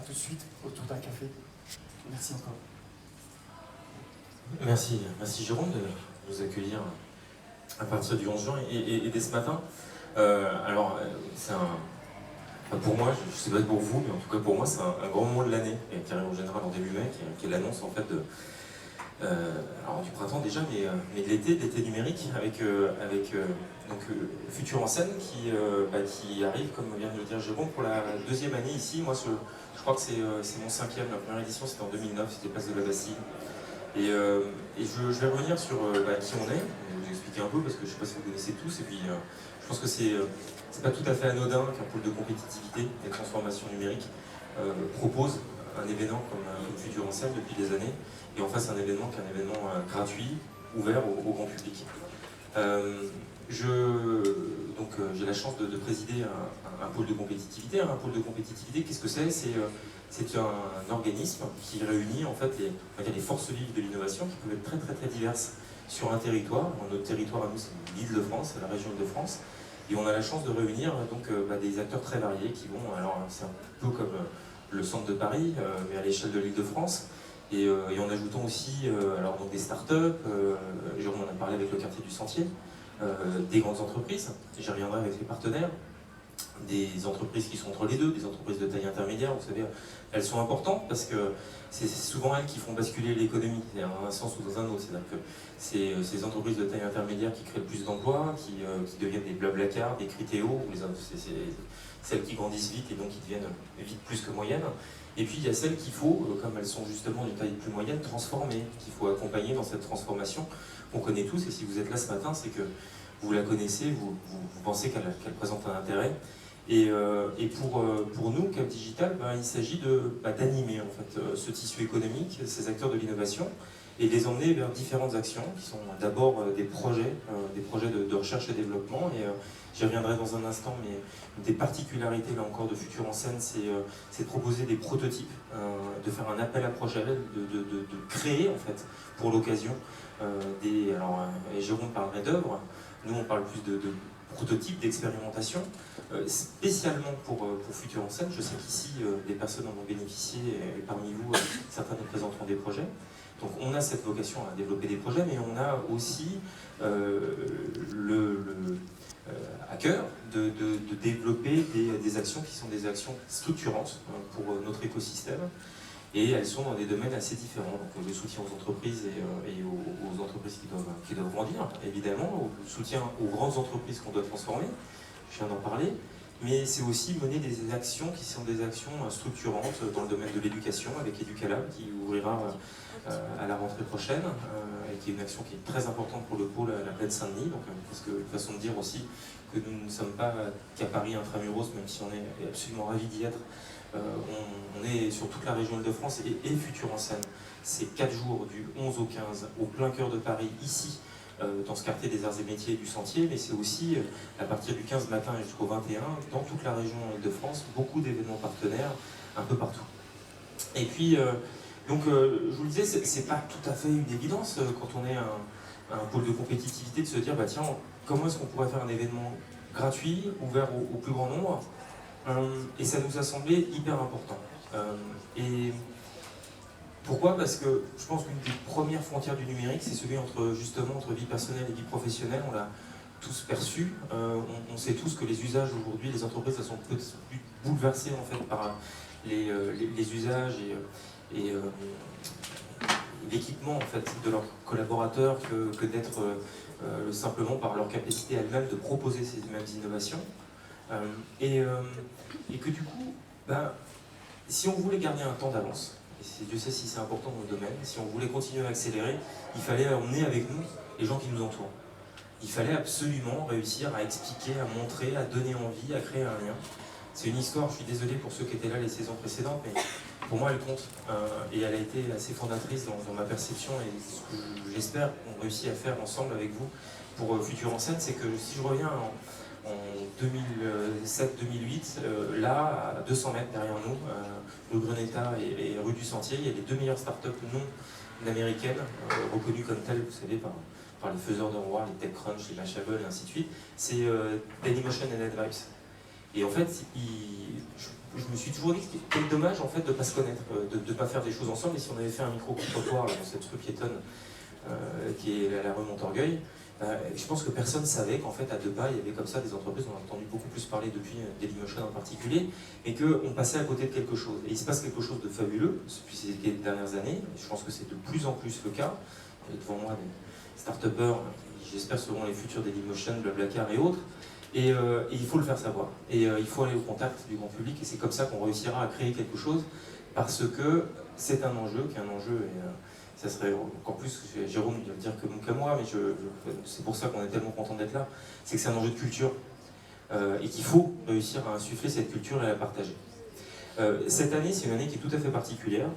tout de suite autour d'un café. Merci encore. Merci Jérôme de nous accueillir à partir du 11 juin et dès ce matin. C'est pour moi, je ne sais pas pour vous, mais en tout cas pour moi, c'est un grand moment de l'année, qui arrive en général en début mai, qui est l'annonce en fait du printemps déjà, mais de l'été numérique, avec Futur en scène qui arrive, comme vient de le dire Jérôme, pour la deuxième année ici. Moi, je crois que c'est mon 5e, la première édition c'était en 2009, c'était Place de la Bastille. Et je vais revenir sur qui on est, vous expliquer un peu parce que je ne sais pas si vous connaissez tous, et puis je pense que c'est pas tout à fait anodin qu'un pôle de compétitivité et de transformation numérique propose un événement comme Futur en scène depuis des années, et en face un événement qui est un événement gratuit, ouvert au grand public. J'ai la chance de présider un pôle de compétitivité. Un pôle de compétitivité, qu'est-ce que c'est? C'est un organisme qui réunit en fait les forces vives de l'innovation qui peuvent être très très très diverses sur un territoire. Notre territoire à nous, c'est l'Île-de-France, c'est la région Île-de-France. Et on a la chance de réunir des acteurs très variés qui vont, alors c'est un peu comme le centre de Paris, mais à l'échelle de l'Île-de-France. Et en ajoutant aussi des startups, Jérôme en a parlé avec le quartier du Sentier, des grandes entreprises, j'y reviendrai avec les partenaires, des entreprises qui sont entre les deux, des entreprises de taille intermédiaire, vous savez, elles sont importantes parce que c'est souvent elles qui font basculer l'économie, dans un sens ou dans un autre. C'est-à-dire que c'est ces entreprises de taille intermédiaire qui créent le plus d'emplois, qui deviennent des Blablacar, des Criteo, c'est celles qui grandissent vite et donc qui deviennent vite plus que moyennes. Et puis il y a celles qu'il faut, comme elles sont justement d'une taille plus moyenne, transformer, qu'il faut accompagner dans cette transformation qu'on connaît tous. Et si vous êtes là ce matin, c'est que vous la connaissez, vous pensez qu'elle présente un intérêt. Et pour nous, Cap Digital, il s'agit d'animer en fait, ce tissu économique, ces acteurs de l'innovation, et de les emmener vers différentes actions qui sont d'abord des projets de recherche et développement. Et j'y reviendrai dans un instant, mais une des particularités là encore de Futur en scène, c'est de proposer des prototypes, de faire un appel à projet, de créer en fait pour l'occasion et Jérôme parlerait d'œuvres, nous on parle plus de prototypes, d'expérimentation, spécialement pour Futur en scène. Je sais qu'ici des personnes en ont bénéficié et parmi vous certains nous présenteront des projets. Donc on a cette vocation à développer des projets, mais on a aussi à cœur de développer des actions qui sont des actions structurantes pour notre écosystème. Et elles sont dans des domaines assez différents, donc le soutien aux entreprises et aux entreprises qui doivent grandir, évidemment, le soutien aux grandes entreprises qu'on doit transformer, je viens d'en parler, mais c'est aussi mener des actions qui sont des actions structurantes dans le domaine de l'éducation, avec Educalab, qui ouvrira à la rentrée prochaine, et qui est une action qui est très importante pour le pôle à la Plaine Saint-Denis, donc parce que façon de dire aussi que nous ne sommes pas qu'à Paris intramuros, même si on est absolument ravis d'y être. On est sur toute la région Île-de-France et Futur en scène. C'est 4 jours du 11 au 15 au plein cœur de Paris, ici, dans ce quartier des Arts et Métiers et du Sentier, mais c'est aussi à partir du 15 matin jusqu'au 21 dans toute la région Île-de-France, beaucoup d'événements partenaires un peu partout. Et puis, je vous le disais, c'est pas tout à fait une évidence quand on est un pôle de compétitivité de se dire, tiens, comment est-ce qu'on pourrait faire un événement gratuit, ouvert au plus grand nombre? Et ça nous a semblé hyper important. Et pourquoi? Parce que je pense qu'une des premières frontières du numérique, c'est celui entre vie personnelle et vie professionnelle. On l'a tous perçu. On sait tous que les usages aujourd'hui, les entreprises, elles sont plus bouleversées en fait par les usages et l'équipement en fait de leurs collaborateurs que d'être simplement par leur capacité elles-mêmes de proposer ces mêmes innovations. Et que du coup, si on voulait garder un temps d'avance, et Dieu sait si c'est important dans le domaine, si on voulait continuer à accélérer, il fallait emmener avec nous les gens qui nous entourent. Il fallait absolument réussir à expliquer, à montrer, à donner envie, à créer un lien. C'est une histoire, je suis désolé pour ceux qui étaient là les saisons précédentes, mais pour moi elle compte. Et elle a été assez fondatrice dans ma perception, et ce que j'espère qu'on réussit à faire ensemble avec vous pour Futur en scène, c'est que si je reviens en 2007-2008, là, à 200 mètres derrière nous, le Greneta et rue du Sentier, il y a les 2 meilleures startups non américaines, reconnues comme telles, vous savez, par les faiseurs de rois, les TechCrunch, les Mashable, et ainsi de suite. C'est Dailymotion et NetVibes. Et en fait, je me suis toujours dit que quel dommage en fait de ne pas se connaître, de ne pas faire des choses ensemble. Et si on avait fait un micro-trottoir dans cette rue piétonne qui est la rue Montorgueil, je pense que personne ne savait qu'en fait à deux pas il y avait comme ça des entreprises, on a entendu beaucoup plus parler depuis Dailymotion en particulier, et qu'on passait à côté de quelque chose. Et il se passe quelque chose de fabuleux depuis ces dernières années, je pense que c'est de plus en plus le cas. Il y a devant moi des start-upers qui j'espère seront les futurs Dailymotion, Blablacar et autres. Et il faut le faire savoir. Et il faut aller au contact du grand public, et c'est comme ça qu'on réussira à créer quelque chose, parce que c'est un enjeu, qui est un enjeu, et ça serait encore plus, Jérôme va le dire que moi, mais c'est pour ça qu'on est tellement content d'être là, c'est que c'est un enjeu de culture, et qu'il faut réussir à insuffler cette culture et à la partager. Cette année, c'est une année qui est tout à fait particulière,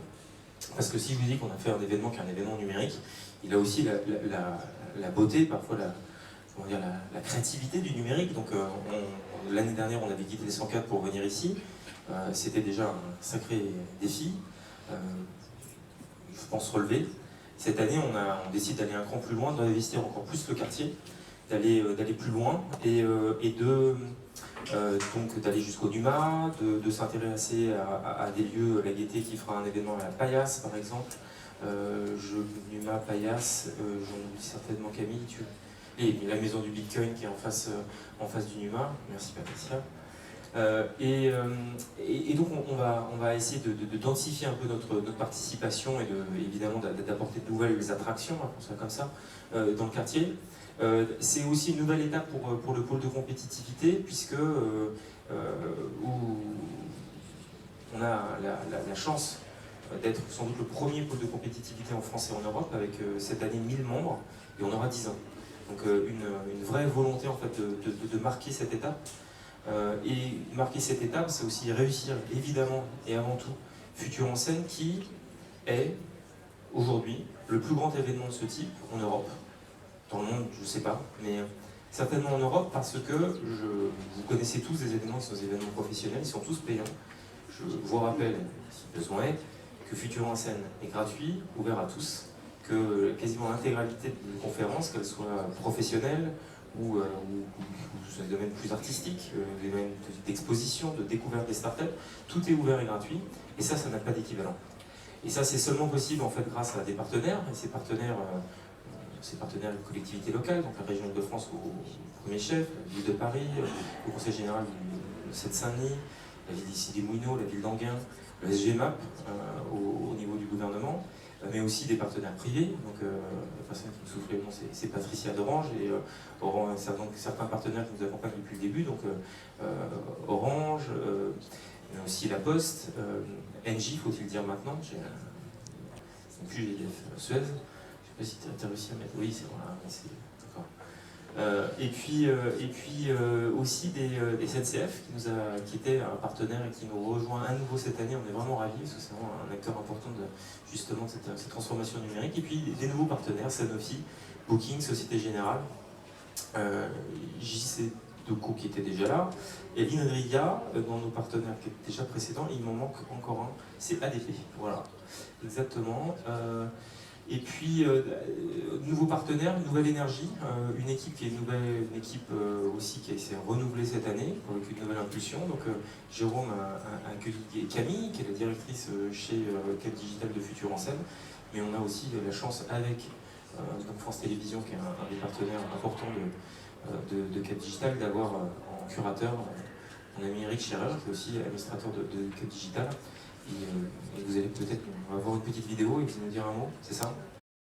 parce que si je vous dis qu'on a fait un événement qui est un événement numérique, il a aussi la beauté, parfois la créativité du numérique. Donc l'année dernière, on avait quitté les 104 pour venir ici. C'était déjà un sacré défi, je pense relevé. Cette année, on décide d'aller un cran plus loin, d'investir encore plus le quartier, d'aller plus loin et donc d'aller jusqu'au NUMA, de s'intéresser à des lieux, la Gaîté qui fera un événement à la Paillasse par exemple. NUMA, Paillasse, j'en oublie certainement Camille, et la maison du Bitcoin qui est en face du NUMA, merci Patricia. Et donc on va essayer de densifier un peu notre participation et évidemment d'apporter de nouvelles attractions, on ça comme ça, dans le quartier. C'est aussi une nouvelle étape pour le pôle de compétitivité, puisque on a la chance d'être sans doute le premier pôle de compétitivité en France et en Europe, avec cette année 1000 membres, et on aura 10 ans. Donc une vraie volonté en fait de marquer cette étape. Et marquer cette étape, c'est aussi réussir évidemment et avant tout Futur en scène, qui est aujourd'hui le plus grand événement de ce type en Europe. Dans le monde, je ne sais pas, mais certainement en Europe, parce que vous connaissez tous des événements qui sont des événements professionnels, ils sont tous payants. Je vous rappelle, si besoin est, que Futur en scène est gratuit, ouvert à tous, que quasiment l'intégralité des conférences, qu'elles soient professionnelles ou sur des domaines plus artistiques, des domaines d'exposition, de découverte des startups, tout est ouvert et gratuit, et ça n'a pas d'équivalent. Et ça, c'est seulement possible en fait grâce à des partenaires, et ces partenaires des collectivités locales, donc la région Île-de-France au premier chef, la ville de Paris, le conseil général de Seine-Saint-Denis, la ville d'ici des Moulineaux, la ville d'Enghien, le SGMAP au niveau du gouvernement, mais aussi des partenaires privés. Donc la personne qui me souffle le nom, c'est Patricia d'Orange, et certains partenaires qui nous accompagnent depuis le début, donc Orange, mais aussi La Poste, Engie, faut-il dire maintenant, c'est plus GDF, Suez. Je ne sais pas si tu as réussi à mettre. Oui, c'est voilà, d'accord. Et puis aussi des SNCF qui était un partenaire et qui nous rejoint à nouveau cette année. On est vraiment ravis parce que c'est vraiment un acteur important justement de cette transformation numérique. Et puis des nouveaux partenaires, Sanofi, Booking, Société Générale, JC Deco qui était déjà là, et l'INRIA dans nos partenaires qui étaient déjà précédents. Il m'en manque encore un, c'est ADP. Voilà, exactement. Et puis, nouveaux partenaires, une nouvelle énergie, une équipe qui est une équipe aussi qui s'est renouvelée cette année, avec une nouvelle impulsion. Donc, Jérôme a accueilli Camille, qui est la directrice chez Cap Digital de Futur en scène. Mais on a aussi la chance avec donc France Télévisions, qui est un des partenaires importants de Cap Digital, d'avoir en curateur mon ami Eric Scherer, qui est aussi administrateur de Cap Digital. Et vous allez peut-être avoir une petite vidéo et puis nous dire un mot, c'est ça?